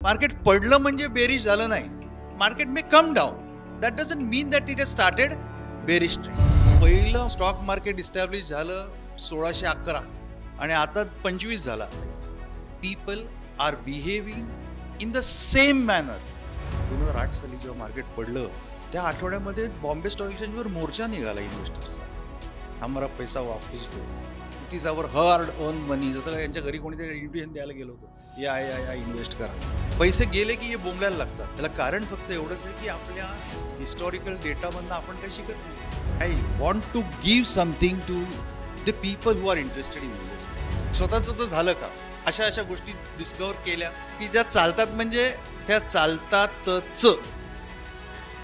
Market पडलं म्हणजे bearish झालं नाही. Market may come down. That doesn't mean that it has started bearish trend. पहिलं स्टॉक मार्केट इस्टॅब्लिश झालं 1611 आणि आता 25 झाला. People are behaving in the same manner. 2008 साली जेव्हा मार्केट पडलं त्या आठवड्यामध्ये बॉम्बे स्टॉक एक्सचेंजवर मोर्चा निघाला इन्व्हेस्टर्सचा. हमारा पैसा वापस दो, it is our hard earn money. जसं काय यांच्या घरी कोणीतरी इन्व्हिटेशन द्यायला गेलो होतो, या इन्व्हेस्ट करा. पैसे गेले की हे बोंबलायला लागतात. त्याला कारण फक्त एवढंच आहे की आपल्या हिस्टॉरिकल डेटामधनं आपण काही शिकत नाही. I want to give something to the people who are interested in investment. स्वतःचं तर झालं का? अशा गोष्टी डिस्कवर केल्या की ज्या चालतात, म्हणजे त्या चालतातच.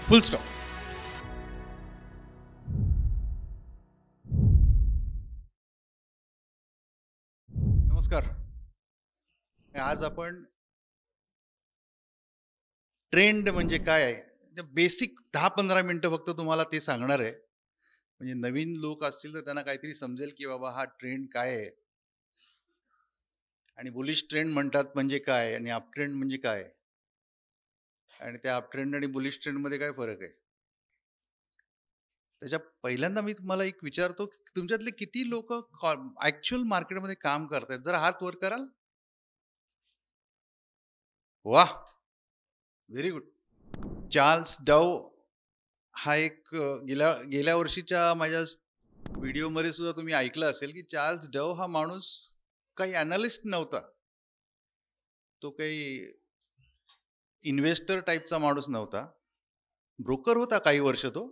फुल स्टॉप. नमस्कार. आज आपण ट्रेंड म्हणजे काय आहे, बेसिक 10-15 मिनिटं फक्त तुम्हाला ते सांगणार आहे. म्हणजे नवीन लोक असतील तर त्यांना काहीतरी समजेल की बाबा हा ट्रेंड काय आहे, आणि बुलिश ट्रेंड म्हणतात म्हणजे काय, आणि अप ट्रेंड म्हणजे काय, आणि त्या अप ट्रेंड आणि बुलिश ट्रेंड मध्ये काय फरक आहे. त्याच्या पहिल्यांदा मी तुम्हाला एक विचारतो, तुमच्यातले किती लोक ऍक्च्युअल मार्केटमध्ये काम करतात? जरा हात वर कराल. वाह, व्हेरी गुड. चार्ल्स डाऊ हा एक गेल्या वर्षीच्या माझ्या व्हिडिओमध्ये सुद्धा तुम्ही ऐकलं असेल की चार्ल्स डाऊ हा माणूस काही अनालिस्ट नव्हता. तो काही इन्व्हेस्टर टाईपचा माणूस नव्हता. ब्रोकर होता काही वर्ष तो.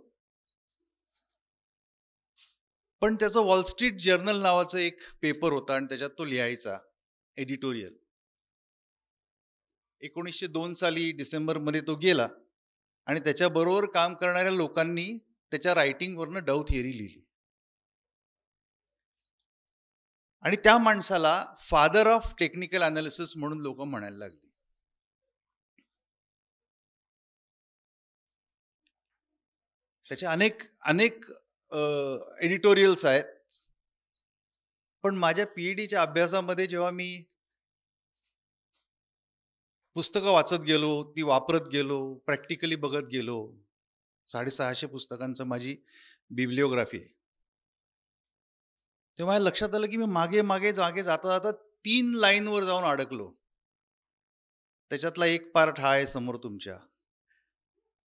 पण त्याचं वॉल स्ट्रीट जर्नल नावाचं एक पेपर होता आणि त्याच्यात तो लिहायचा एडिटोरियल. 1902 साली डिसेंबरमध्ये तो गेला आणि त्याच्याबरोबर काम करणाऱ्या लोकांनी त्याच्या रायटिंगवरनं डाऊ थिअरी लिहिली. आणि त्या माणसाला फादर ऑफ टेक्निकल अनालिसिस म्हणून लोक म्हणायला लागली. त्याचे अनेक एडिटोरियल्स आहेत. पण माझ्या पीएचडीच्या अभ्यासामध्ये जेव्हा मी पुस्तकं वाचत गेलो, ती वापरत गेलो, प्रॅक्टिकली बघत गेलो, 650 पुस्तकांचं माझी बिब्लिओग्राफी आहे, तेव्हा लक्षात आलं की मी मागे जाता 3 लाईनवर जाऊन अडकलो. त्याच्यातला एक पार्ट हा आहे समोर तुमच्या.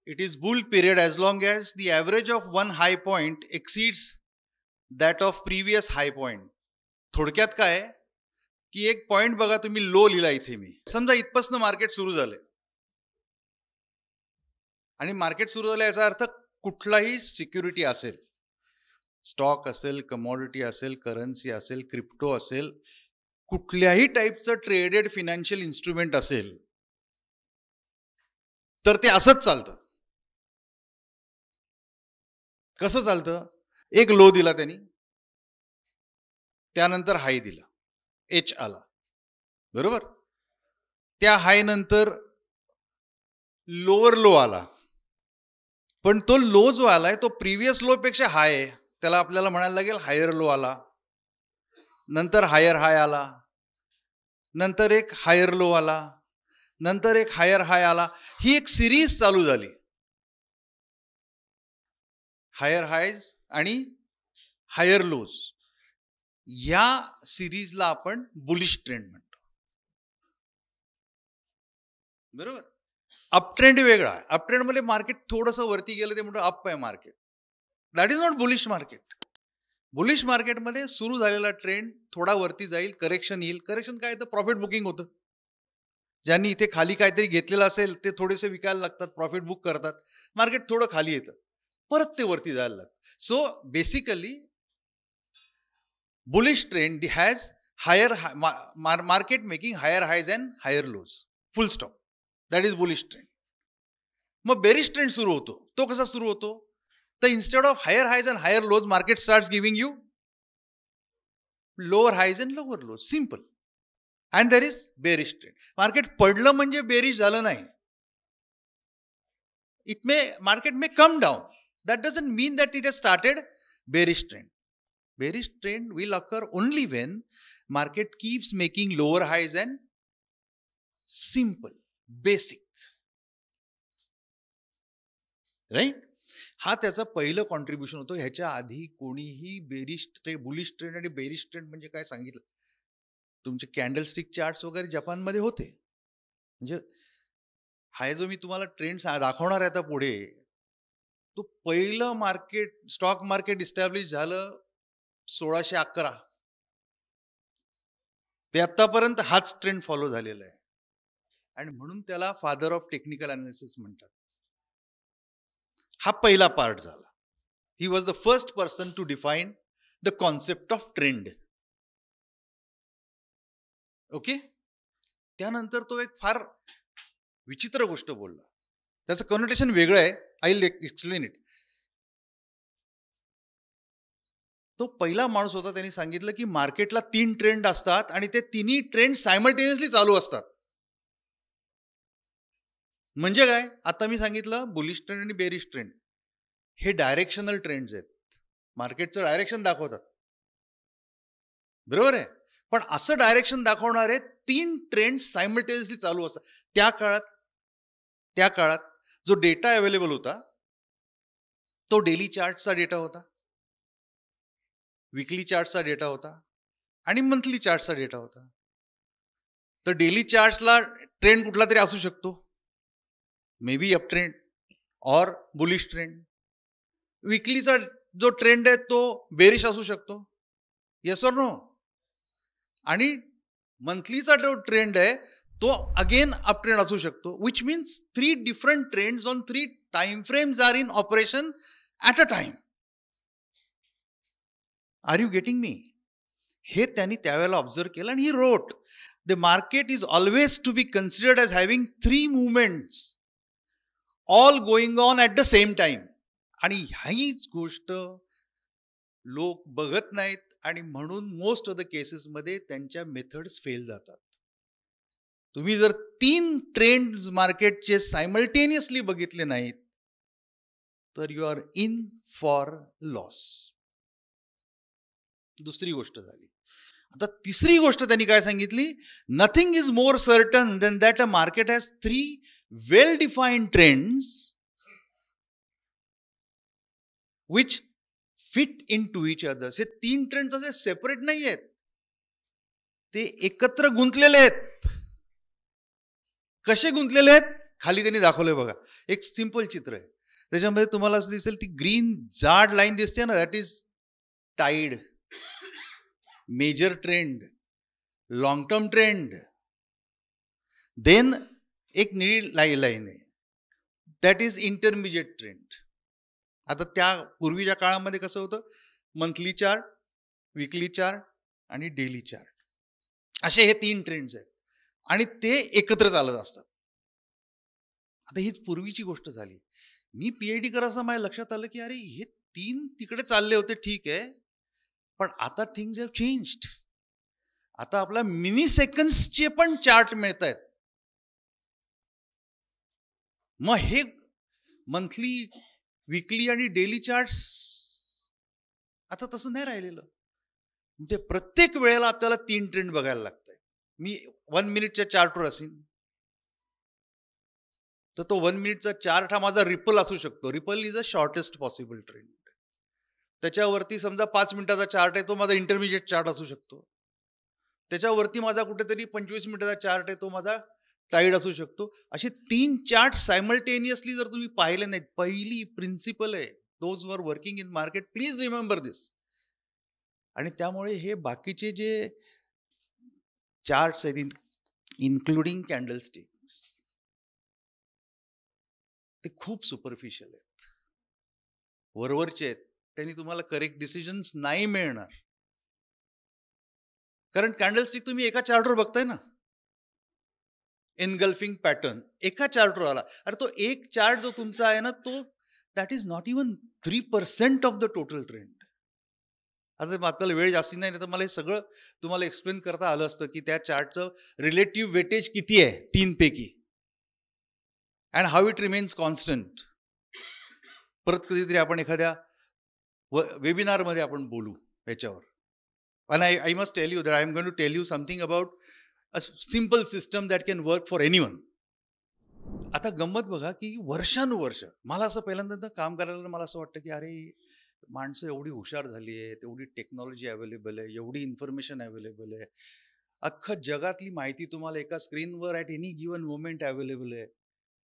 It is boule period as long as the average of one high point exceeds that of previous high point. थोडक्यात काय की एक पॉइंट बघा, तुम्ही लो लिहिला इथे. मी समजा इथपासून मार्केट सुरू झालंय आणि मार्केट सुरू झालं याचा अर्थ कुठलाही सिक्युरिटी असेल, स्टॉक असेल, कमॉडिटी असेल, करन्सी असेल, क्रिप्टो असेल, कुठल्याही टाईपचं ट्रेडेड फिनान्शियल इन्स्ट्रुमेंट असेल, तर ते असंच चालतं. कसं चालतं? एक लो दिला त्यांनी, त्यानंतर हाय दिला, एच आला, बरोबर. त्या हाय नंतर लोअर लो आला, पण तो लो जो आलाय तो प्रिव्हियस लो पेक्षा हाय आहे, त्याला आपल्याला म्हणायला लागेल हायर लो आला. नंतर हायर हाय आला, नंतर एक हायर लो आला, नंतर एक हायर हाय आला. ही एक सिरीज चालू झाली, हायर हायज आणि हायर लोज. या सिरीजला आपण बुलिश ट्रेंड म्हणतो, बरोबर. अप ट्रेंड वेगळा आहे. अप ट्रेंड मध्ये मार्केट थोडंसं वरती गेलं ते म्हणतो अप आहे market. That is not bullish market. Bullish मार्केटमध्ये सुरू झालेला ट्रेंड थोडा वरती जाईल, करेक्शन येईल. करेक्शन काय तर प्रॉफिट बुकिंग होतं. ज्यांनी इथे खाली काहीतरी घेतलेलं असेल ते थोडेसे विकायला लागतात, प्रॉफिट बुक करतात, मार्केट थोडं खाली येतं, परत ते वरती जायला लागतं. So basically bullish trend has higher market making higher highs and higher lows, full stop. That is bullish trend. मग बेरिश ट्रेंड सुरू होतो. तो कसा सुरू होतो? तर instead of higher highs and higher lows, market starts giving you lower highs and lower lows. Simple. And there is bearish trend. मार्केट पडलं म्हणजे बेरिश झालं नाही. Market may come down. That doesn't mean that it has started bearish trend. Bearish trend will occur only when market keeps making lower highs and simple. Basic, right. हा त्याचा पहिलं contribution होतो. ह्याच्या आधी कोणीही बुलिश ट्रेंड आणि bearish trend म्हणजे काय सांगितलं. तुमचे कॅन्डलस्टिक चार्ट्स वगैरे जपानमध्ये होते. म्हणजे हा जो मी तुम्हाला ट्रेंड दाखवणार आहे आता पुढे, तो पहिलं स्टॉक मार्केट इस्टॅब्लिश झालं 1611. ते आतापर्यंत हाच ट्रेंड फॉलो झालेला आहे आणि म्हणून त्याला फादर ऑफ टेक्निकल अनालिसिस म्हणतात. हा पहिला पार्ट झाला. He was the first person to define the concept of trend. Okay. त्यानंतर तो एक फार विचित्र गोष्ट बोलला. त्याचं कन्व्हर्टेशन वेगळं आहे. I will explain it. तो पहिला माणूस होता, त्यांनी सांगितलं की मार्केटला 3 ट्रेंड असतात आणि ते तिन्ही ट्रेंड सायमल्टेनियसली चालू असतात. म्हणजे काय, आता मी सांगितलं बुलिश ट्रेंड आणि बेरिश ट्रेंड हे डायरेक्शनल ट्रेंड्स आहेत. मार्केटचं डायरेक्शन दाखवतात, बरोबर आहे. पण असं डायरेक्शन दाखवणारे 3 ट्रेंड सायमल्टेनियसली चालू असतात. त्या काळात जो डेटा अवेलेबल होता तो डेली चार्टचा डेटा होता, वीकली चार्टचा डेटा होता आणि मंथली चार्टचा डेटा होता. तर डेली चार्ट्सला ट्रेंड कुठला तरी असू शकतो, मे बी अप ट्रेंड और बुलिश ट्रेंड. वीकलीचा जो ट्रेंड आहे तो बेरिश असू शकतो, येस और नो. आणि मंथलीचा जो ट्रेंड आहे तो अगेन अप ट्रेंड असू शकतो. Which means 3 different trends on 3 time frames are in operation at a time. Are you getting me? हे त्यांनी त्यावेळेला ऑब्झर्व केलं आणि he wrote the market is always to be considered as having 3 movements all going on at the same time. आणि हीच गोष्ट लोक बघत नाहीत आणि म्हणून मोस्ट ऑफ द केसेसमध्ये त्यांच्या मेथड्स फेल जातात. तुम्ही जर 3 ट्रेंड्स मार्केटचे सायमल्टेनियसली बघितले नाहीत तर you are in for loss. दुसरी गोष्ट झाली. आता तिसरी गोष्ट त्यांनी काय सांगितली, nothing is more certain than that a market has 3 well defined trends which fit in to each others. हे 3 ट्रेंड्स असे सेपरेट नाही आहेत, ते एकत्र गुंतलेले आहेत. कसे गुंतलेले आहेत खाली त्यांनी दाखवले बघा. एक सिंपल चित्र आहे, त्याच्यामध्ये तुम्हाला असं दिसेल ती ग्रीन जाड लाईन दिसते ना, that is tide, major trend, long term trend. Then एक निळी लाईन आहे, दॅट इज इंटरमिजिएट ट्रेंड. आता त्या पूर्वीच्या काळामध्ये कसं होतं, मंथली चार्ट, वीकली चार्ट आणि डेली चार्ट असे हे 3 ट्रेंड्स आहेत आणि ते एकत्र चालत असतात. आता हीच पूर्वीची गोष्ट झाली. मी PhD करत असताना माझ्या लक्षात आलं की अरे हे 3 तिकडे चालले होते, ठीक आहे, पण आता थिंग्स हॅव चेंज्ड. आता आपला मिनी सेकंड्सचे पण चार्ट मिळत आहेत. मग हे मंथली, वीकली आणि डेली चार्ट्स आता तसं नाही राहिलेलं. ते प्रत्येक वेळेला आपल्याला 3 ट्रेंड बघायला लागतंय. मी 1 मिनिटच्या चार्टवर असेल तर तो 1 मिनिटचा चार्ट हा माझा रिपल असू शकतो. Ripple is a shortest possible trend. त्याच्यावरती समजा 5 मिनिटाचा चार्ट आहे, तो माझा इंटरमिजिएट चार्ट असू शकतो. त्याच्यावरती माझा कुठेतरी 25 मिनिटाचा चार्ट आहे, तो माझा टाईड असू शकतो. असे 3 चार्ट सायमल्टेनियसली जर तुम्ही पाहिले नाहीत, पहिली प्रिन्सिपल आहे, those were working in market, please remember this. आणि त्यामुळे हे बाकीचे जे चार्ट्स आहेत, इन्क्लुडिंग कॅन्डलस्टिक्स, ते खूप सुपरफिशियल आहेत, वरवरचे आहेत. त्यांनी तुम्हाला करेक्ट डिसिजन्स नाही मिळणार. कारण कॅन्डलस्टिक तुम्ही एका चार्टवर बघताय ना, एनगल्फिंग पॅटर्न एका चार्टवर आला. अरे तो एक चार्ट जो तुमचा आहे ना, तो that is not even 3% of the total trend. आता आपल्याला वेळ जास्ती नाही, तर मला हे सगळं तुम्हाला एक्सप्लेन करता आलं असतं की त्या चार्टचं रिलेटिव्ह वेटेज किती आहे 3 पैकी and how it remains constant. परत कधीतरी आपण एखाद्या वेबिनारमध्ये आपण बोलू याच्यावर. And I must tell you that I am going to tell you something about a simple system that can work for anyone. आता गंमत बघा की वर्षानुवर्ष मला असं पहिल्यांदा काम करायला मला असं वाटतं की अरे माणसं एवढी हुशार झाली आहे, एवढी टेक्नॉलॉजी अवेलेबल आहे, एवढी इन्फॉर्मेशन अवेलेबल आहे, अख्खं जगातली माहिती तुम्हाला एका स्क्रीनवर at any given moment available आहे.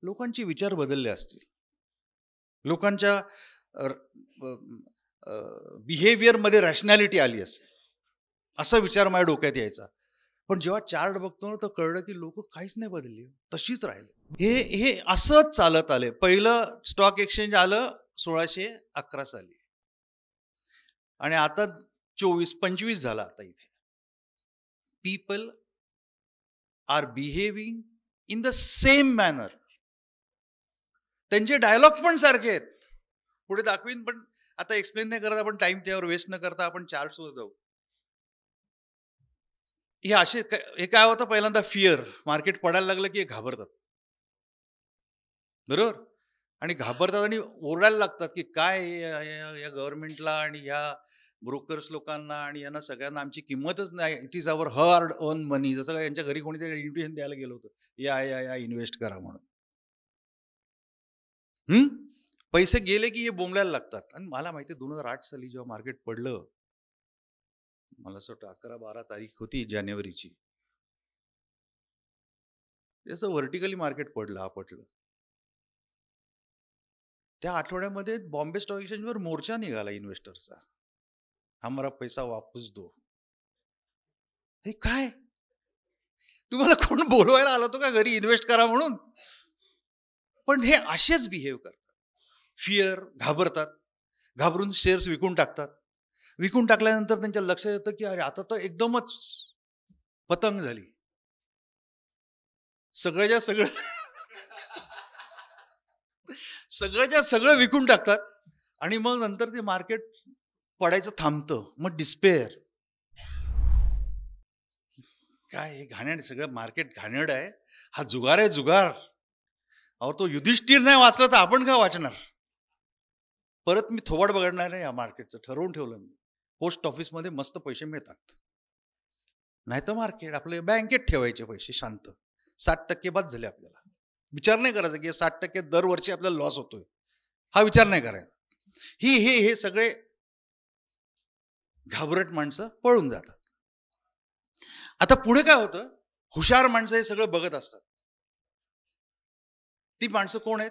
लोकांचे विचार बदलले असतील, लोकांच्या बिहेवियरमध्ये रॅशनॅलिटी आली असेल, असा विचार माझ्या डोक्यात यायचा. पण जेव्हा चार्ट बघतो ना तर कळलं की लोक काहीच नाही बदलली, तशीच राहिले. हे हे असंच चालत आले. पहिलं स्टॉक एक्सचेंज आलं 1611 साली आणि आता 24-25 झाला. आता इथे people are behaving in the same manner. त्यांचे डायलॉग पण सारखे आहेत. पुढे दाखवीन, पण आता एक्सप्लेन नाही करत आपण, टाइम त्यावर वेस्ट न करता आपण चार्ट्सवर जाऊ. हे असे हे काय होतं, पहिल्यांदा फिअर, मार्केट पडायला लागलं की हे घाबरतात, बरोबर, आणि घाबरतात आणि ओरडायला लागतात की काय या गव्हर्नमेंटला आणि या ब्रोकर्स लोकांना आणि यांना सगळ्यांना आमची किंमतच नाही. It is our hard earn money. जसं काय यांच्या घरी कोणीतरी इन्व्हिटेशन द्यायला गेलं होतं, या इन्व्हेस्ट करा म्हणून. पैसे गेले की हे बोंबलायला लागतात. आणि मला माहिती आहे 2008 साली जेव्हा मार्केट पडलं, मला असं वाटतं 11-12 तारीख होती जानेवारीची, त्याचं व्हर्टिकली मार्केट पडलं, आपटलं. त्या आठवड्यामध्ये बॉम्बे स्टॉक एक्सचेंजवर मोर्चा निघाला इन्व्हेस्टर्सचा, हमारा पैसा वापस दो. हे काय, तुम्हाला कोण बोलवायला आलं होतं का घरी इन्व्हेस्ट करा म्हणून? पण हे असेच बिहेव करतात. फिअर, घाबरतात, घाबरून शेअर्स विकून टाकतात. विकून टाकल्यानंतर त्यांच्या लक्षात येतं की अरे आता तर एकदमच पतंग झाली, सगळ्याच्या सगळं विकून टाकतात. आणि मग नंतर ते मार्केट पडायचं थांबतं. मग डिस्पेअर. काय हे घाणेरडं, सगळं मार्केट घाणेरडं आहे, हा जुगार आहे, जुगार. अहो तो युधिष्ठिर नाही वाचला तर आपण काय वाचणार? परत मी थोबाड बघणार नाही या मार्केटचं, ठरवून ठेवलं मी. पोस्ट ऑफिसमध्ये मस्त पैसे मिळतात, नाही तर मार्केट आपले बँकेत ठेवायचे पैसे शांत. 60% बाद झाले. आपल्याला विचार नाही करायचा की 60% दरवर्षी आपल्याला लॉस होतोय, हा विचार नाही करायचा. हे सगळे घाबरट माणसं पळून जातात. आता पुढे काय होतं, हुशार माणसं हे सगळं बघत असतात. ती माणसं कोण आहेत?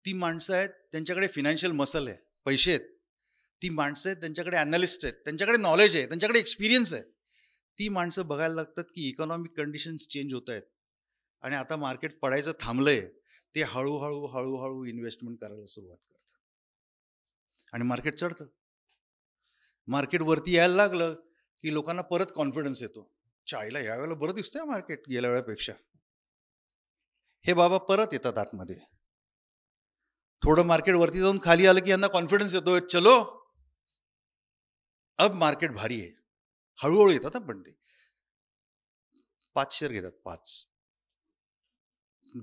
ती माणसं आहेत त्यांच्याकडे फिनान्शियल मसल आहे, पैसे आहेत. ती माणसं आहेत त्यांच्याकडे अॅनालिस्ट आहेत, त्यांच्याकडे नॉलेज आहे, त्यांच्याकडे एक्सपिरियन्स आहे. ती माणसं बघायला लागतात की इकॉनॉमिक कंडिशन्स चेंज होत आहेत आणि आता मार्केट पडायचं थांबलंय. ते हळूहळू इन्व्हेस्टमेंट करायला सुरुवात करतात आणि मार्केट चढतं. मार्केट वरती यायला लागलं की लोकांना परत कॉन्फिडन्स येतो. चायला यावेळेला बरं दिसतंय मार्केट गेल्या वेळेपेक्षा. हे बाबा परत येतात आतमध्ये. थोडं मार्केट वरती जाऊन खाली आलं की यांना कॉन्फिडन्स येतो, चलो अब मार्केट भारी आहे. हळूहळू येतात. पण ते 5 शेअर घेतात, 5,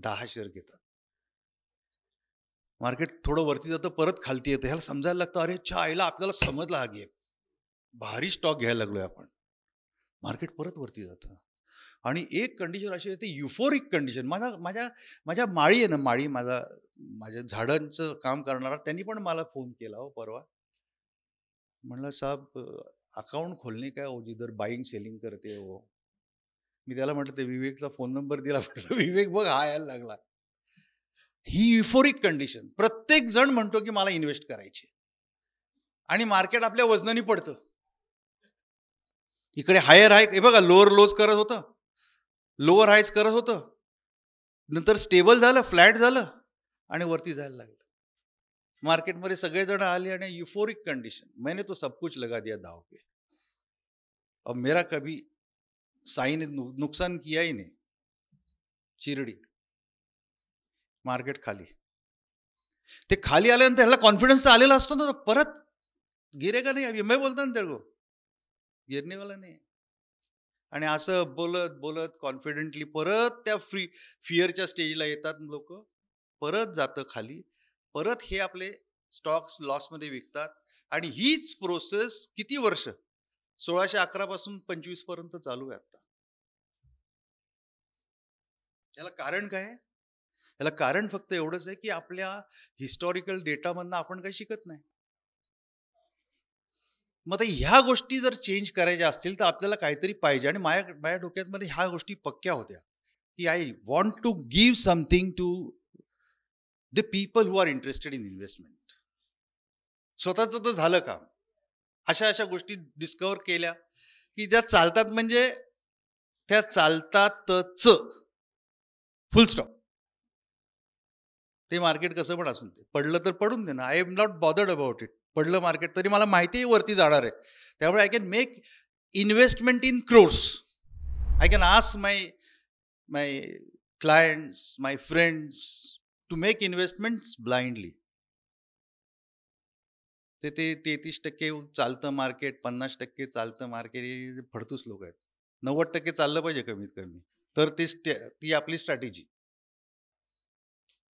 10 शेअर घेतात. मार्केट थोडं वरती जातं, परत खालती येतं. ह्याला समजायला लागतं, अरे चायला आपल्याला समजला हा गेम, भारी स्टॉक घ्यायला लागलोय आपण. मार्केट परत वरती जातं आणि एक कंडिशन अशी येते, युफोरिक कंडिशन. माझ्या माळी आहे ना, माळी, माझ्या झाडांचं काम करणारा, त्यांनी पण मला फोन केला हो परवा. म्हणलं साहेब अकाउंट खोलणे काय हो, जिधर बाईंग सेलिंग करते हो. मी त्याला म्हटलं ते विवेकचा फोन नंबर दिला. म्हटलं विवेक बघ हा यायला लागला. ही युफोरिक कंडिशन. प्रत्येक जण म्हणतो की मला इन्व्हेस्ट करायची आणि मार्केट आपल्या वजनाने पडतं. इकडे हायर हाय, हे बघा लोअर लोज करत होतं, लोअर हायच करत होतं, नंतर स्टेबल झालं, फ्लॅट झालं आणि वरती जायला लागलं. मार्केटमध्ये सगळेजण आले आणि युफोरिक कंडिशन. मैंने तो सब कुछ लगा दिया दाव पे, अब मेरा कभी साई ने नुकसान किया ही नहीं. चिरडी. मार्केट खाली. ते खाली आल्यानंतर ह्याला कॉन्फिडन्स तर आलेला असतो ना, परत गिरे का नाही, मैं बोलता ना तेरे को गिरने वाला नाही. आणि असं बोलत बोलत कॉन्फिडेंटली परत त्या फिअरच्या स्टेजला येतात लोक, परत जातं खाली, परत हे आपले स्टॉक्स लॉसमध्ये विकतात. आणि हीच प्रोसेस किती वर्ष, 1611 पासून 25 पर्यंत चालू आहे आता. त्याला कारण काय? याला कारण फक्त एवढंच आहे की आपल्या हिस्टॉरिकल डेटामधनं आपण काही शिकत नाही. मग आता ह्या गोष्टी जर चेंज करायच्या असतील तर आपल्याला काहीतरी पाहिजे. आणि माझ्या डोक्यामध्ये ह्या गोष्टी पक्क्या होत्या की I want to give something to the people who are interested in investment. स्वतःचं तर झालं काम. अशा गोष्टी डिस्कवर केल्या की ज्या चालतात, म्हणजे त्या चालतातच, फुल स्टॉप. ते मार्केट कसं पण असून ते पडलं तर पडून दे ना. I am not bothered about it. पडलं मार्केट तरी मला माहिती आहे वरती जाणार आहे. त्यामुळे I can make investment in crores. I can ask my clients, my friends to make investments blindly. ते 33% चालतं मार्केट, 50% चालतं मार्केट, हे फडतूस लोक आहेत. 90% चाललं पाहिजे कमीत कमी, तर ती आपली स्ट्रॅटेजी.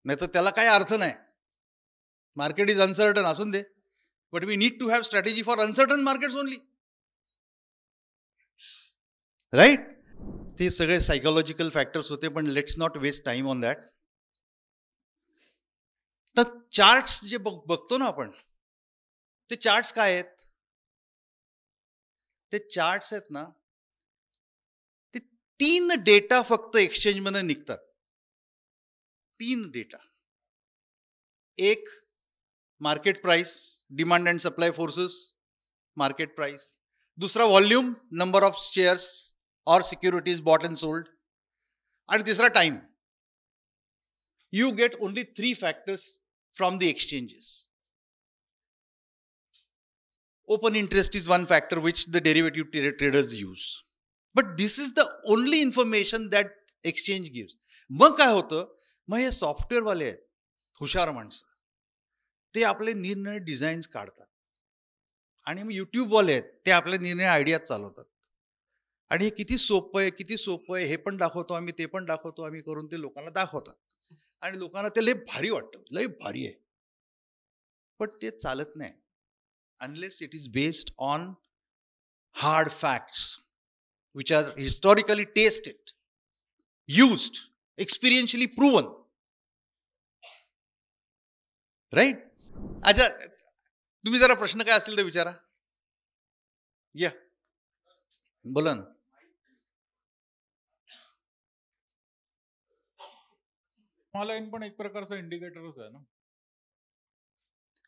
नाही तर त्याला काही अर्थ नाही. मार्केट इज अनसर्टन असून दे, but we need to have strategy for uncertain markets only, right. ते सगळे सायकोलॉजिकल फॅक्टर्स होते, पण let's not waste time on that. तर चार्ट्स जे बघतो ना आपण, ते चार्ट्स काय आहेत? ते चार्ट्स आहेत ना, ते 3 डेटा फक्त एक्सचेंज मध्ये निघतात. 3 डेटा. एक market price, demand and supply forces, market price. दुसरा व्हॉल्यूम, नंबर ऑफ शेअर्स और सिक्युरिटीज बॉट अँड सोल्ड. आणि तिसरा time. You get only 3 factors from the exchanges. Open interest is one factor which the derivative traders use. But this is the only information that exchange gives. मग काय होतं, मग हे सॉफ्टवेअरवाले आहेत हुशार माणसं, ते आपले निर्णय डिझाईन्स काढतात. आणि मग युट्यूबवाले आहेत, ते आपले निर्णय आयडियाज चालवतात. आणि हे किती सोपं आहे, किती सोपं आहे, हे पण दाखवतो आम्ही, ते पण दाखवतो आम्ही, करून ते लोकांना दाखवतात. आणि लोकांना ते लय भारी वाटतं, लय भारी आहे. पण ते चालत नाही unless it is based on hard facts which are historically tested, used, experientially proven, right? अच्छा, तुम्ही जरा प्रश्न काय असतील तर विचारा. या, बोला ना. मला पण एक प्रकारचा इंडिकेटरच आहे ना,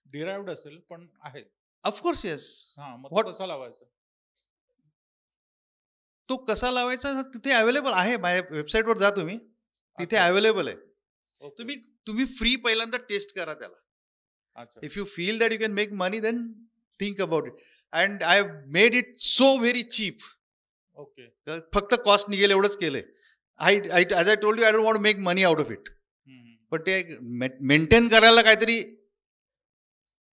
डिराइव्ड असेल पण आहे. Of course yes. मग कसा लावायचा? तो कसा लावायचा तिथे अवेलेबल आहे, माझ्या वेबसाईटवर जा तुम्ही, तिथे अवेलेबल आहे. तुम्ही फ्री पहिल्यांदा टेस्ट करा त्याला. If you feel that you can make money, then think about it. And I have made it so very cheap. Okay, फक्त कॉस्ट निघेल एवढंच केलंय. As I told you, I don't want make money out of it. पण ते maintain करायला काहीतरी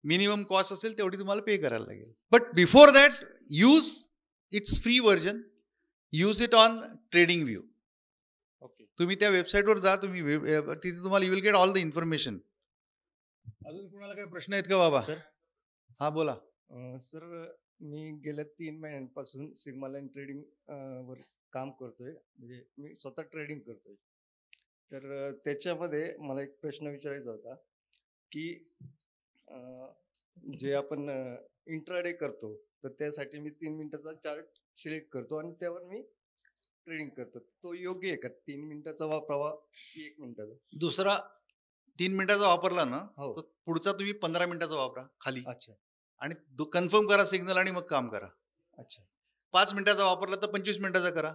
minimum cost असेल तेवढी तुम्हाला पे करायला लागेल. But before that use it's free version, use it on trading view. Okay, तुम्ही त्या वेबसाईटवर जा, तुम्ही तिथे तुम्हाला you will get all the information. अजून कुणाला काही प्रश्न आहेत का बाबा? सर, हा बोला. सर, मी गेल्या 3 महिन्यांपासून सिग्मा लाईन ट्रेडिंग वर काम करतोय. म्हणजे मी स्वतः ट्रेडिंग करतोय. तर त्याच्यामध्ये मला एक प्रश्न विचारायचा होता की जे आपण इंट्राडे करतो, तर त्यासाठी मी 3 मिनिटाचा चार्ट सिलेक्ट करतो आणि त्यावर मी ट्रेडिंग करतो. तो योग्य आहे का? 3 मिनिटाचा वापरावा की 1 मिनिटाचा? दुसरा 3 मिनिटाचा वापरला ना, हो. तर पुढचा तुम्ही 15 मिनिटाचा वापरा खाली. अच्छा आणि कन्फर्म करा सिग्नल आणि मग काम करा. अच्छा. 5 मिनिटाचा वापरला तर 25 मिनिटाचा करा.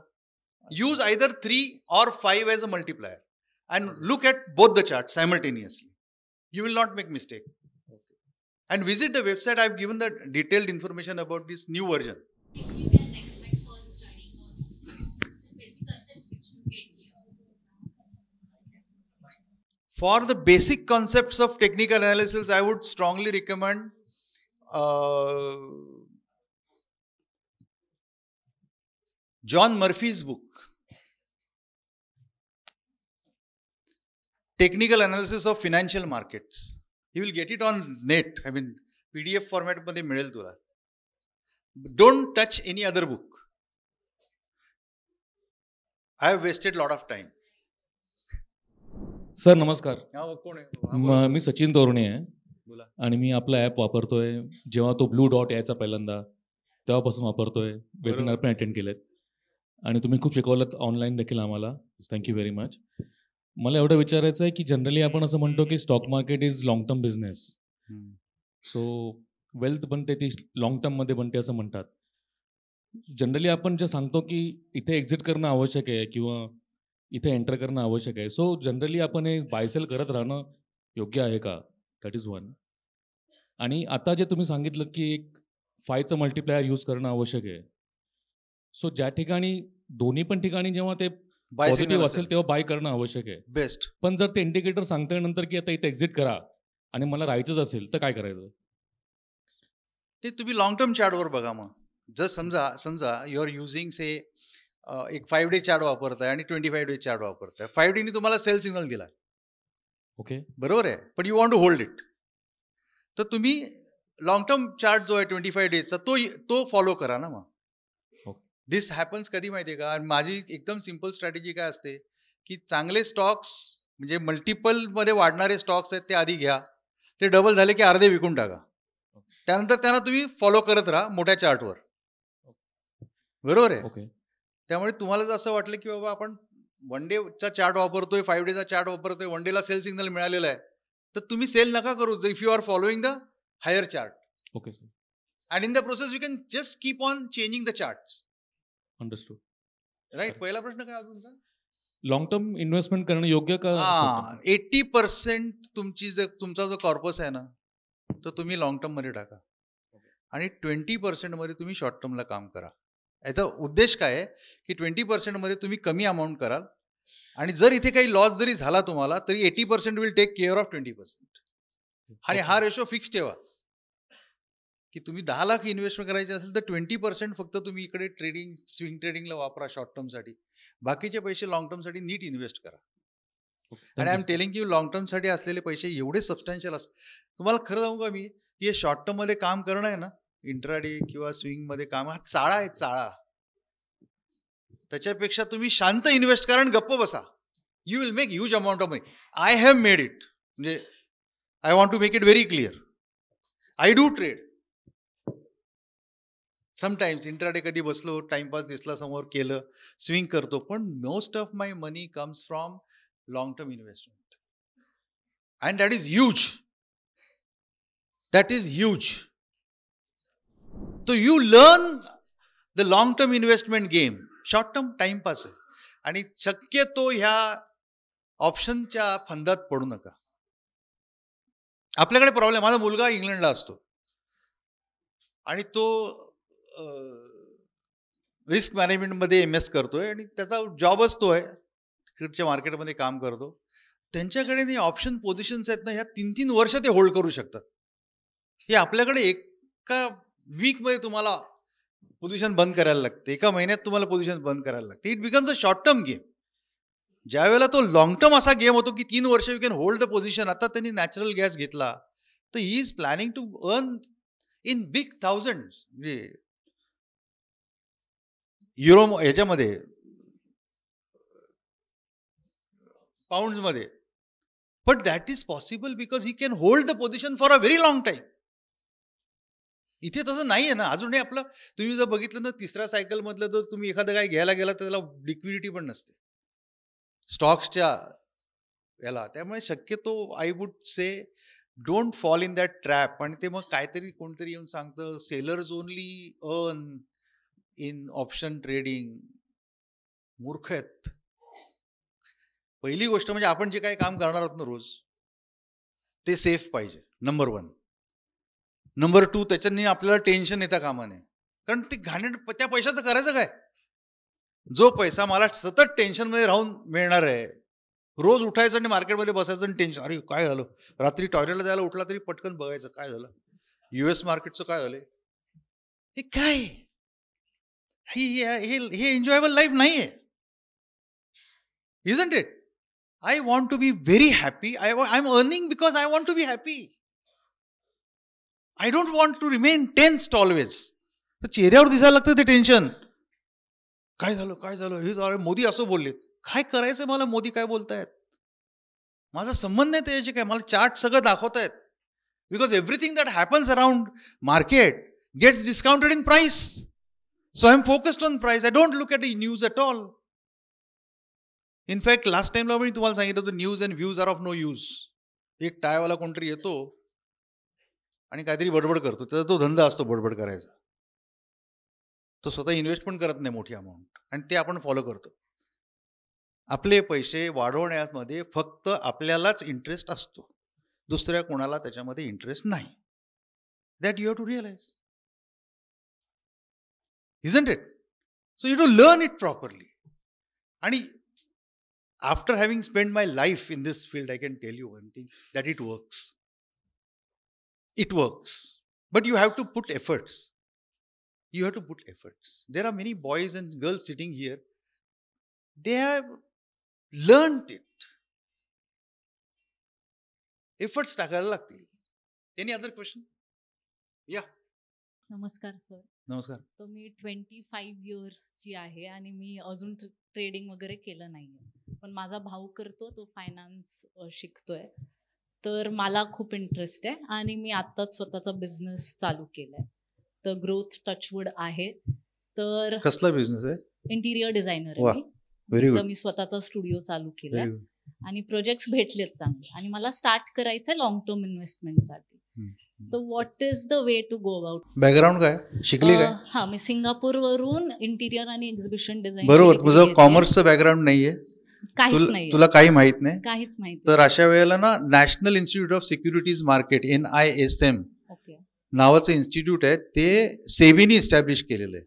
Use either 3 or 5 as a multiplier and look at both the charts simultaneously. You will not make mistake. Okay. And visit the website. I've given the detailed information about this new version. Which you can recommend for studying also. Basic concepts which you get here. For the basic concepts of technical analysis, I would strongly recommend John Murphy's book, Technical Analysis of Financial Markets. You will get it on net. I mean, PDF format मध्ये मिळेल तुला. Don't touch any other book. I have wasted a lot of time. Sir नमस्कार. कोण आहे? हा, बोला. मी सचिन तोरणे आहे बोला. आणि मी आपला ॲप वापरतोय. जेव्हा तो ब्लू डॉट यायचा पहिल्यांदा तेव्हापासून वापरतोय. वेबिनार पण अटेंड केलेत आणि तुम्ही खूप शिकवलं ऑनलाईन देखील आम्हाला. Thank you very much. मला एवढं विचारायचं आहे की जनरली आपण असं म्हणतो की stock market is long term business. So wealth बनते ती लॉंग टर्ममध्ये बनते असं म्हणतात. जनरली आपण जे सांगतो की इथे एक्झिट करणं आवश्यक आहे किंवा इथे एंटर करणं आवश्यक आहे. सो जनरली आपण हे बायसेल करत राहणं योग्य आहे का? That is one. आणि आता जे तुम्ही सांगितलं की एक 5चं मल्टिप्लायर यूज करणं आवश्यक आहे. सो ज्या ठिकाणी दोन्ही पण ठिकाणी जेव्हा ते Buy signal पॉझिटिव्ह असेल. असेल तेव्हा बाय करणं आवश्यक आहे. बेस्ट. पण जर ते इंडिकेटर सांगतोय नंतर की आता इथे एक्झिट करा आणि मला राहायचंच असेल तर काय करायचं? ते तुम्ही लॉंग टर्म चार्टवर बघा. मग जर समजा यू आर युझिंग से एक 5 डे चार्ट वापरताय आणि 25 डे चार्ट वापरताय. 5 डेनी तुम्हाला सेल सिग्नल दिला, ओके. बरोबर आहे, पण you want to hold it. तर तुम्ही लॉंग टर्म चार्ट जो आहे 25 डेजचा तो फॉलो करा ना. मग दिस हॅपन्स कधी माहिती आहे का? आणि माझी एकदम सिम्पल स्ट्रॅटेजी काय असते की चांगले स्टॉक्स म्हणजे मल्टिपलमध्ये वाढणारे स्टॉक्स आहेत ते आधी घ्या. ते डबल झाले की अर्धे विकून टाका. त्यानंतर त्यांना तुम्ही फॉलो करत राहा मोठ्या चार्टवर. बरोबर आहे. ओके. त्यामुळे तुम्हाला जर असं वाटलं की बाबा आपण 1 डेचा चार्ट वापरतोय, 5 डेचा चार्ट वापरतोय, 1 डेला सेल सिग्नल मिळालेला आहे, तर तुम्ही सेल नका करू if you are following the higher chart. Okay sir. And in the process you can just keep on changing the chart. Understood. Right. पहिला प्रश्न काय तुमचा? लॉंग टर्म इन्व्हेस्टमेंट करणं योग्य का? 80% तुमचा जो कॉर्पस आहे ना तो तुम्ही लॉंग टर्म मध्ये टाका आणि 20% मध्ये तुम्ही शॉर्ट टर्मला काम करा. याचा उद्देश काय आहे की 20% मध्ये तुम्ही कमी अमाऊंट कराल आणि जर इथे काही लॉस जरी झाला तुम्हाला तरी 80% विल टेक केअर ऑफ 20%. आणि हा रेशो फिक्स ठेवा की तुम्ही 10 लाख इन्व्हेस्टमेंट करायचे असेल तर 20% फक्त तुम्ही इकडे ट्रेडिंग स्विंग ट्रेडिंगला वापरा शॉर्ट टर्मसाठी. बाकीचे पैसे लॉंग टर्मसाठी नीट इन्व्हेस्ट करा. आणि I am telling you long टर्मसाठी असलेले पैसे एवढे सबस्टॅन्शियल असतात. तुम्हाला खरं सांगू का मी की हे शॉर्ट टर्ममध्ये काम करणं आहे ना, इंट्राडे किंवा स्विंगमध्ये काम, हा चाळा आहे चाळा. त्याच्यापेक्षा तुम्ही शांत इन्व्हेस्ट करा आणि गप्प बसा. You will make huge amount of money. I have made it. म्हणजे I want to make it very clear. I do trade. Sometimes intraday कधी बसलो, टाइमपास दिसला समोर केलं, स्विंग करतो, पण most of my money comes from long term investment and that is huge. That is huge. तो you learn the long term investment game. Short term timepass आहे आणि शक्यतो ह्या ऑप्शनच्या फंदात पडू नका. आपल्याकडे प्रॉब्लेम, माझा मुलगा इंग्लंडला असतो आणि तो रिस्क मॅनेजमेंटमध्ये MS करतोय आणि त्याचा जॉबच तो आहे, तिकडच्या मार्केटमध्ये काम करतो. त्यांच्याकडे ऑप्शन पोझिशन्स आहेत ना, ह्या 3-3 वर्ष ते होल्ड करू शकतात. हे आपल्याकडे एका वीकमध्ये तुम्हाला पोझिशन बंद करायला लागते, एका महिन्यात तुम्हाला पोझिशन बंद करायला लागते. It becomes a short term game. ज्या वेळेला तो लॉंग टर्म असा गेम होतो की 3 वर्ष you can hold the position. आता त्यांनी नॅचरल गॅस घेतला तर he is planning to earn in big thousands. म्हणजे युरो ह्याच्यामध्ये पाऊंड्समध्ये. But that is possible because he can hold the position for a very long time. इथे तसं नाही आहे ना. अजूनही आपलं तुम्ही जर बघितलं ना, तिसऱ्या सायकल मधलं जर तुम्ही एखादं काय घ्यायला गेला तर त्याला लिक्विडिटी पण नसते स्टॉक्सच्या याला. त्यामुळे शक्यतो I would say don't fall in that trap. आणि ते मग काहीतरी कोणतरी येऊन सांगतं sellers only earn in option trading. मूर्ख आहेत. पहिली गोष्ट म्हणजे आपण जे काही काम करणार आहोत ना रोज ते सेफ पाहिजे, नंबर 1. नंबर 2, त्याच्यानी आपल्याला टेन्शन येता कामा नये. कारण ते त्या पैशाचं करायचं काय? जो पैसा मला सतत टेन्शनमध्ये राहून मिळणार आहे, रोज उठायचं आणि मार्केटमध्ये बसायचं आणि टेन्शन, अरे काय झालं, रात्री टॉयलेटला जायला उठला तरी पटकन बघायचं काय झालं, US मार्केटचं काय झालंय, हे काय, हे एन्जॉयबल लाईफ नाही आहे. Isn't it? I want to be very happy. I'm earning because I want to be happy. I don't want to remain tensed always. तर चेहऱ्यावर दिसायला लागतं ते टेन्शन. काय झालं, हे झालं, मोदी असं बोलले, काय करायचं मला, मोदी काय बोलतायत. माझा संबंध नाही त्याच्याशी काय. मला चार्ट सगळं दाखवतायत. Because everything that happens around market gets discounted in price. So I am focused on price. I don't look at the news at all. In fact last टाइमला मी तुम्हाला सांगितलं होतं news and views are of no use. एक टायवाला कोणतरी येतो आणि काहीतरी बडबड करतो. त्याचा तो धंदा असतो बडबड करायचा. तो स्वतः इन्व्हेस्ट पण करत नाही मोठी अमाऊंट आणि ते आपण फॉलो करतो. आपले पैसे वाढवण्यामध्ये फक्त आपल्यालाच इंटरेस्ट असतो. दुसऱ्या कोणाला त्याच्यामध्ये इंटरेस्ट नाही. That you have to realise. Isn't it? So you to learn it properly. आणि after having spent my life in this field, I can tell you one thing, that it works. It works. But you have to put efforts. You have to put efforts. There are many boys and girls sitting here. They have learned it. Efforts टाकायला लागतील. Any other question? Yeah. नमस्कार sir. नमस्कार. तर मी 25 इयर्सची आहे आणि मी अजून trading वगैरे केलं नाहीये. पण माझा भाऊ करतो, तो फायनान्स शिकतोय. तर मला खूप इंटरेस्ट आहे आणि मी आत्ताच स्वतःचा बिझनेस चालू केलाय. तर ग्रोथ टचवूड आहे. तर कसला बिझनेस आहे? इंटिरियर डिझायनर वा, आहे मी. व्हेरी तर गुड. मी स्वतःचा स्टुडिओ चालू केलाय व्हेरी गुड. आणि प्रोजेक्ट्स भेटलेत चांगले आणि मला स्टार्ट करायचंय लॉंग टर्म इन्व्हेस्टमेंटसाठी. तर what is the way to go about? Background काय? शिकली काय? हा, मी सिंगापूर वरून इंटिरियर आणि एक्झिबिशन डिझाईन. बरोबर. तुझं कॉमर्सचं बॅकग्राऊंड नाहीये. काहीच नाही, तुला काही माहित नाही. काहीच माहिती. तर अशा वेळेला ना national institute of securities market NISM okay नावाचं इन्स्टिट्यूट आहे. ते सेबीनी इस्टॅब्लिश केलेलं आहे.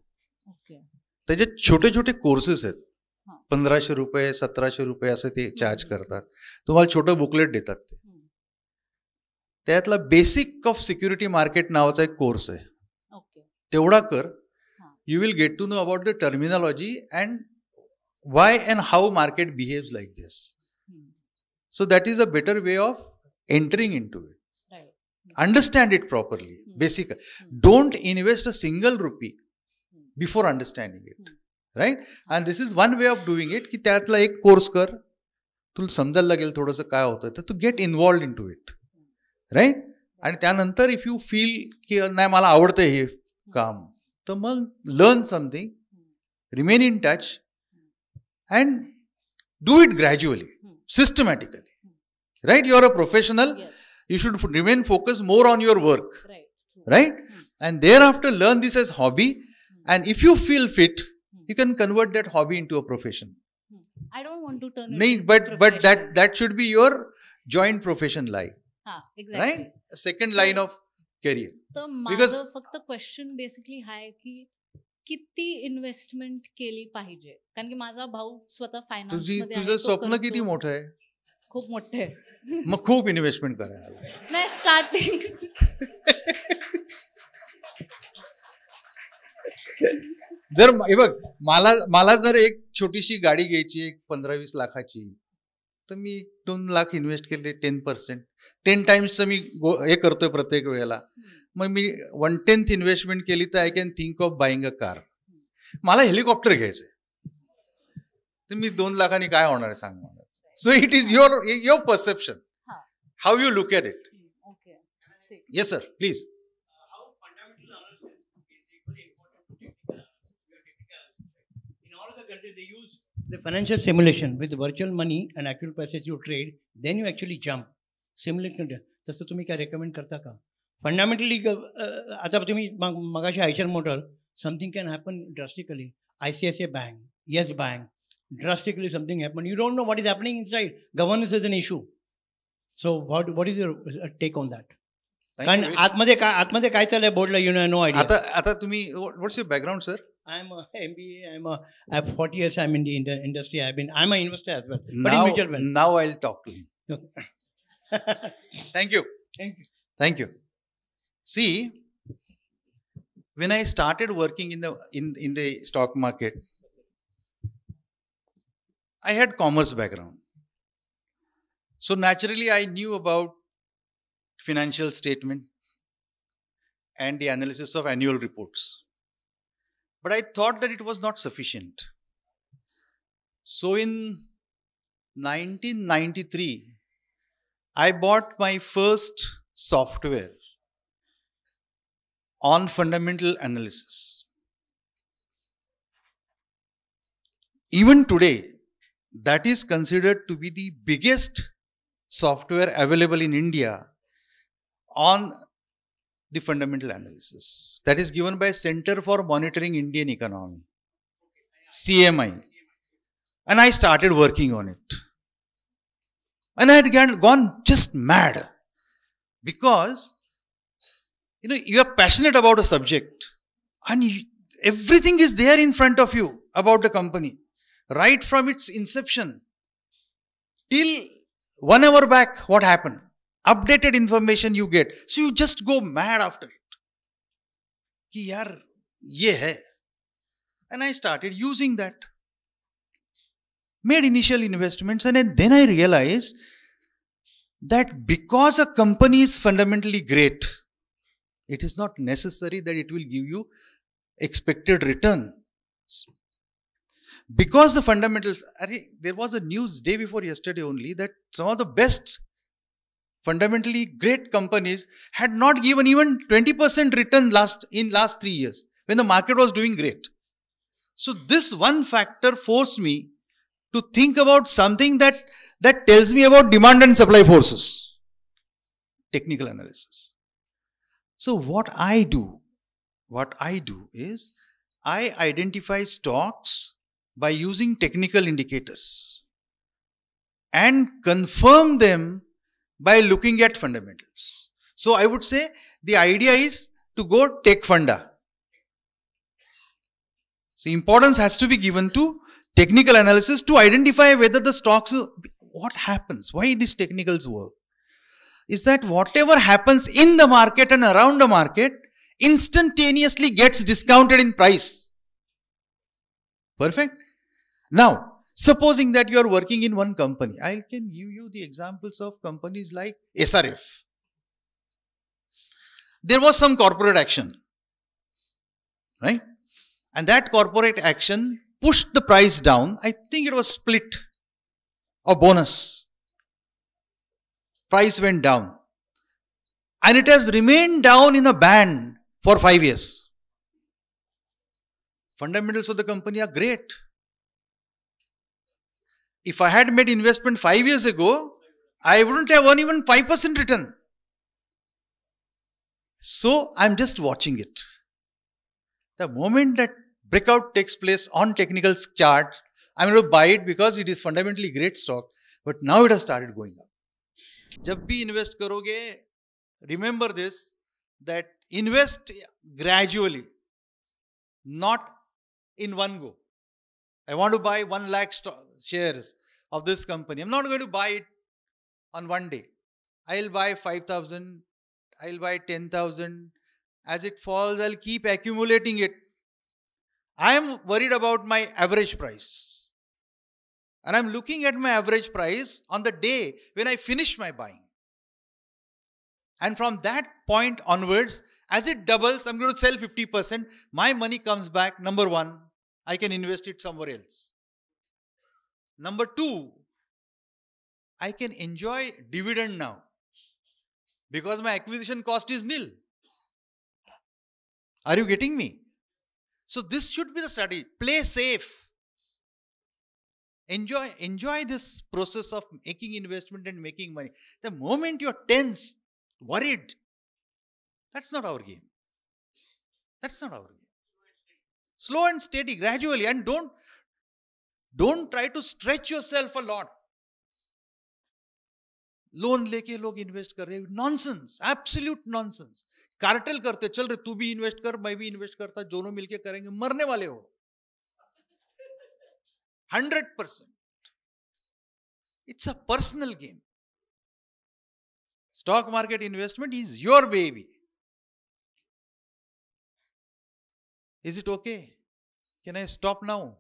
ओके. त्याच्यात छोटे छोटे कोर्सेस आहेत. हा. 1500 रुपये 1700 रुपये असं ते चार्ज करतात. तुम्हाला छोटं बुकलेट देतात ते. त्यातला बेसिक ऑफ सिक्युरिटी मार्केट नावाचा एक कोर्स आहे. ओके. तेवढा कर. हा. You will get to know about the terminology and why and how market behaves like this. So that is a better way of entering into it. Right. Understand it properly. Basic. Don't invest a single rupee before understanding it. Right? And this is one way of doing it. की त्यातला एक course कर. तुला समजायला लागेल थोडंसं काय होतं. तर तू get involved into it. Right? आणि त्यानंतर इफ यू फील की नाही मला आवडतं हे काम, तर मग learn something, remain in touch and do it gradually, systematically. Right? You are a professional. Yes. You should remain focused more on your work. Right. Right? And thereafter learn this as hobby. And if you feel fit, you can convert that hobby into a profession. I don't want to turn it No, into but profession. that should be your joint profession line. हा, exactly. Right? A second line of career. तर Because- माझं फक्त question basically हा आहे की किती investment केली पाहिजे? कारण की माझा भाऊ स्वतः फायनान्स मध्ये आहे, तुझं तो स्वप्न करतो. किती मोठं आहे? खूप मोठे आहे. मग खूप इन्व्हेस्टमेंट करायला. नाही, स्टार्टिंग जर हे बघ, मला जर एक छोटीशी गाडी घ्यायची, एक 15-20 लाखाची, तर मी 2 लाख इन्व्हेस्ट केले. 10%, 10 टाइम्सचं मी हे करतोय प्रत्येक वेळेला. मग मी 1/10 इन्व्हेस्टमेंट केली तर I can think of buying a car. मला हेलिकॉप्टर घ्यायचंय, तर मी 2 लाखांनी काय होणार आहे सांग मला. So it is your perception, how you look at it. Okay. Yes sir, please. How fundamental analysis is equally important to technical. In all the countries, they use the financial simulation with virtual money and actual prices you trade. Then you actually jump. Similar, तसं तुम्ही काय recommend करता का? Fundamentally आता तुम्ही मगाशी Eicher motor, something can happen drastically. ICICI bank, yes bank, drastically something happen. You don't know what is happening inside. Governance is an issue. So what is your take on that? कारण आतमध्ये काय चाललंय बोर्डला, you know idea. आता तुम्ही, what's your background sir? I'm a MBA. I have 40 years. I'm in the industry. I'm an investor as well, but in mutual fund. Now I'll talk to him. Thank you. Thank you. Thank you. See, when I started working in the stock market, I had commerce background. So naturally I knew about financial statement and the analysis of annual reports. But I thought that it was not sufficient. So in 1993, I bought my first software on fundamental analysis. Even today, that is considered to be the biggest software available in India on the fundamental analysis. That is given by Center for Monitoring Indian Economy, CMI. And I started working on it. And I had gone just mad because, you are passionate about a subject and everything is there in front of you about the company, right from its inception till 1 hour back, what happened? Updated information you get. So you just go mad after it. Ki yaar, ye hai. And I started using that. Made initial investments, and then I realized that because a company is fundamentally great, it is not necessary that it will give you expected return. Because the fundamentals, there was a news day before yesterday only that some of the best fundamentally great companies had not given even 20% return in last 3 years when the market was doing great. So this one factor forced me to think about something that tells me about demand and supply forces. Technical analysis. So what I do is I identify stocks by using technical indicators and confirm them by looking at fundamentals. So I would say the idea is to go tech funda. So importance has to be given to technical analysis to identify whether the stocks, what happens, why these technicals work. Is that whatever happens in the market and around the market instantaneously gets discounted in price. Perfect? Now, supposing that you are working in one company, I can give you the examples of companies like SRF. There was some corporate action, right? And that corporate action pushed the price down. I think it was split or bonus. Price went down. And it has remained down in a band for 5 years. Fundamentals of the company are great. If I had made investment 5 years ago, I wouldn't have won even 5% return. So I'm just watching it. The moment that breakout takes place on technical charts, I'm going to buy it because it is fundamentally great stock. But now it has started going up. जब भी invest करोगे, remember this, that invest gradually, not in one go. I want to buy 1 lakh shares of this company. I'm not going to buy it on one day. I'll buy 5,000, I'll buy 10,000. As it falls, I'll keep accumulating it. I am worried about my average price. And I'm looking at my average price on the day when I finish my buying. And from that point onwards, as it doubles, I'm going to sell 50%. My money comes back. Number one, I can invest it somewhere else. Number two, I can enjoy dividend now because my acquisition cost is nil. Are you getting me? So this should be the strategy. Play safe. Enjoy this process of making investment and making money. The moment you're tense, worried, that's not our game. That's not our game. Slow and steady, gradually, and don't try to stretch yourself a lot. Loan लेके लोग invest कर रहे हैं, nonsense, absolute nonsense. Cartel करते, चल रहे तू भी invest कर, मैं भी इन्वेस्ट करता, दोनों मिलके करेंगे, मरने वाले हो. 100%. It's a personal game. Stock market investment is your baby. Is it okay? Can I stop now?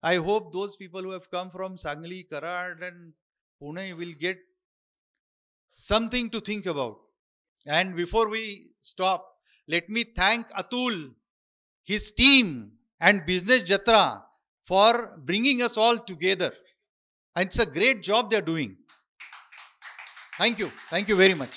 I hope those people who have come from Sangli, Karad and Pune will get something to think about. And before we stop, let me thank Atul, his team and Business Jatra for bringing us all together. And it's a great job they're doing. Thank you very much.